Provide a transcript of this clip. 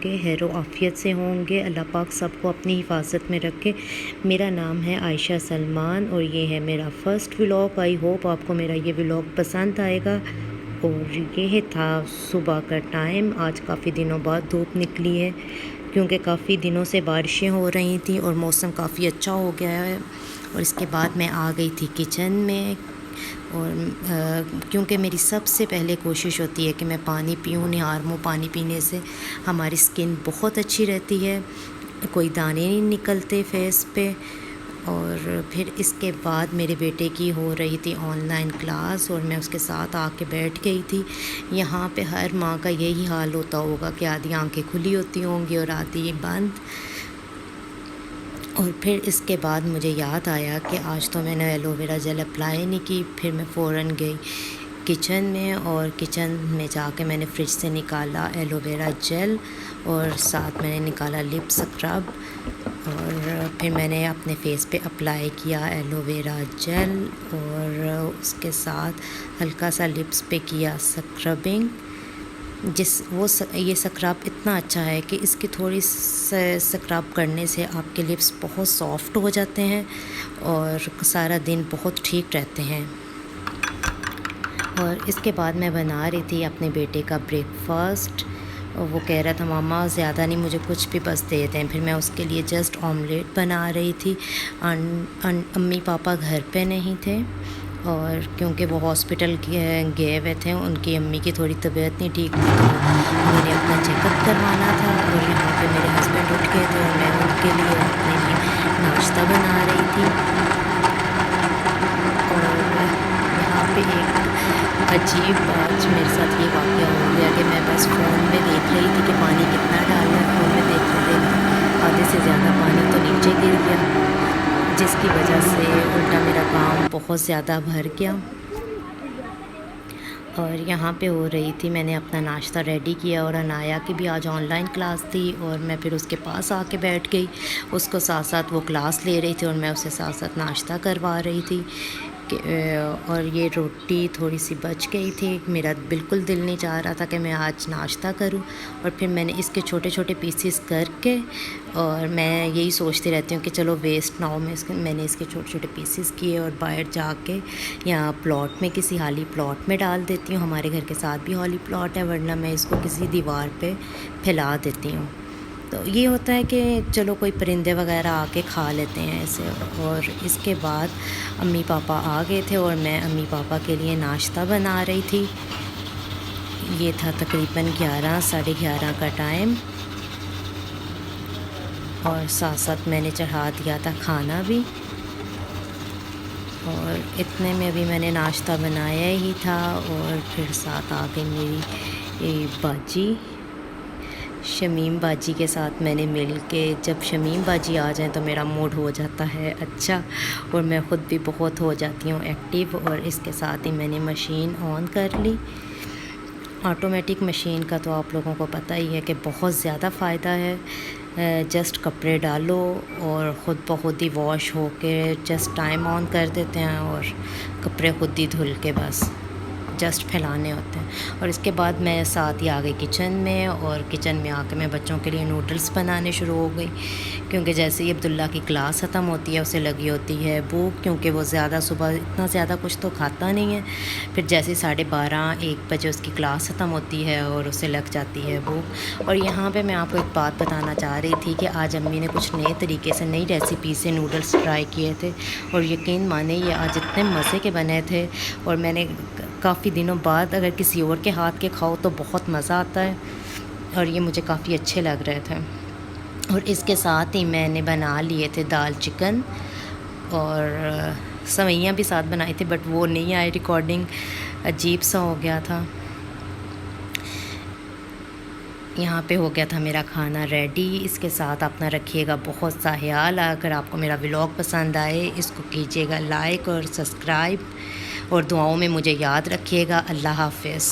के खैरो आफियत से होंगे। अल्लाह पाक सबको अपनी हिफाजत में रखे। मेरा नाम है आयशा सलमान और ये है मेरा फ़र्स्ट व्लॉग। आई होप आपको मेरा ये व्लॉग पसंद आएगा। और ये था सुबह का टाइम। आज काफ़ी दिनों बाद धूप निकली है क्योंकि काफ़ी दिनों से बारिशें हो रही थी और मौसम काफ़ी अच्छा हो गया है। और इसके बाद मैं आ गई थी किचन में और क्योंकि मेरी सबसे पहले कोशिश होती है कि मैं पानी पीऊँ। निहार मुँह पानी पीने से हमारी स्किन बहुत अच्छी रहती है, कोई दाने नहीं निकलते फेस पे। और फिर इसके बाद मेरे बेटे की हो रही थी ऑनलाइन क्लास और मैं उसके साथ आके बैठ गई थी। यहाँ पे हर माँ का यही हाल होता होगा कि आधी आंखें खुली होती होंगी और आधी बंद। और फिर इसके बाद मुझे याद आया कि आज तो मैंने एलोवेरा जेल अप्लाई नहीं की। फिर मैं फ़ौरन गई किचन में और किचन में जाके मैंने फ्रिज से निकाला एलोवेरा जेल और साथ मैंने निकाला लिप स्क्रब। और फिर मैंने अपने फेस पे अप्लाई किया एलोवेरा जेल और उसके साथ हल्का सा लिप्स पे किया स्क्रबिंग। ये स्क्रब इतना अच्छा है कि इसकी थोड़ी स्क्रब करने से आपके लिप्स बहुत सॉफ्ट हो जाते हैं और सारा दिन बहुत ठीक रहते हैं। और इसके बाद मैं बना रही थी अपने बेटे का ब्रेकफास्ट और वो कह रहा था मामा ज़्यादा नहीं, मुझे कुछ भी बस दे दें। फिर मैं उसके लिए जस्ट ऑमलेट बना रही थी। अम्मी पापा घर पे नहीं थे और क्योंकि वो हॉस्पिटल गए हुए थे, उनकी अम्मी की थोड़ी तबीयत नहीं ठीक थी तो मैंने अपना चेकअप करवाना था। और यहाँ पे मेरे हस्बैंड उठ गए थे और मैं उनके लिए अपने लिए नाश्ता बना रही थी। और यहाँ पे एक अजीब बात मेरे साथ ये वाक़या हो गया कि मैं बस फ़ोन में देख रही थी कि पानी कितना डालना है। फ़ोन में देखते देखते आधे से ज़्यादा पानी तो नीचे गिर गया, जिसकी वजह से उल्टा मेरा काम बहुत ज़्यादा भर गया। और यहाँ पे हो रही थी, मैंने अपना नाश्ता रेडी किया और अनाया की भी आज ऑनलाइन क्लास थी और मैं फिर उसके पास आके बैठ गई। उसको साथ साथ वो क्लास ले रही थी और मैं उससे साथ साथ नाश्ता करवा रही थी और ये रोटी थोड़ी सी बच गई थी। मेरा बिल्कुल दिल नहीं चाह रहा था कि मैं आज नाश्ता करूं और फिर मैंने इसके छोटे छोटे पीसेस करके और मैं यही सोचती रहती हूँ कि चलो वेस्ट ना हो। मैंने इसके छोटे छोटे पीसेस किए और बाहर जाके यहाँ प्लॉट में किसी खाली प्लॉट में डाल देती हूँ। हमारे घर के साथ भी खाली प्लॉट है, वरना मैं इसको किसी दीवार पे फैला देती हूँ। तो ये होता है कि चलो कोई परिंदे वगैरह आके खा लेते हैं इसे। और इसके बाद अम्मी पापा आ गए थे और मैं अम्मी पापा के लिए नाश्ता बना रही थी। ये था तकरीबन 11 साढ़े 11 का टाइम और साथ साथ मैंने चढ़ा दिया था खाना भी। और इतने में भी मैंने नाश्ता बनाया ही था और फिर साथ आ गई मेरी बाजी शमीम बाजी के साथ। मैंने मिल के, जब शमीम बाजी आ जाए तो मेरा मूड हो जाता है अच्छा और मैं ख़ुद भी बहुत हो जाती हूँ एक्टिव। और इसके साथ ही मैंने मशीन ऑन कर ली। ऑटोमेटिक मशीन का तो आप लोगों को पता ही है कि बहुत ज़्यादा फ़ायदा है। जस्ट कपड़े डालो और ख़ुद ब खुद ही वॉश हो के जस्ट टाइम ऑन कर देते हैं और कपड़े खुद ही धुल के बस जस्ट फैलाने होते हैं। और इसके बाद मैं साथ ही आ गई किचन में और किचन में आकर मैं बच्चों के लिए नूडल्स बनाने शुरू हो गई क्योंकि जैसे ही अब्दुल्ला की क्लास ख़त्म होती है उसे लगी होती है भूख, क्योंकि वो ज़्यादा सुबह इतना ज़्यादा कुछ तो खाता नहीं है। फिर जैसे 12:30-1 बजे उसकी क्लास ख़त्म होती है और उसे लग जाती है भूख। और यहाँ पर मैं आपको एक बात बताना चाह रही थी कि आज अम्मी ने कुछ नए तरीके से, नई रेसिपी से नूडल्स ट्राई किए थे और यकीन माने ये आज इतने मज़े के बने थे। और मैंने काफ़ी दिनों बाद अगर किसी और के हाथ के खाओ तो बहुत मज़ा आता है और ये मुझे काफ़ी अच्छे लग रहे थे। और इसके साथ ही मैंने बना लिए थे दाल चिकन और सवैयाँ भी साथ बनाई थी, बट वो नहीं आई रिकॉर्डिंग, अजीब सा हो गया था। यहाँ पे हो गया था मेरा खाना रेडी। इसके साथ अपना रखिएगा बहुत सा ख्याल। अगर आपको मेरा व्लॉग पसंद आए इसको कीजिएगा लाइक और सब्सक्राइब और दुआओं में मुझे याद रखिएगा। अल्लाह हाफ़िज़।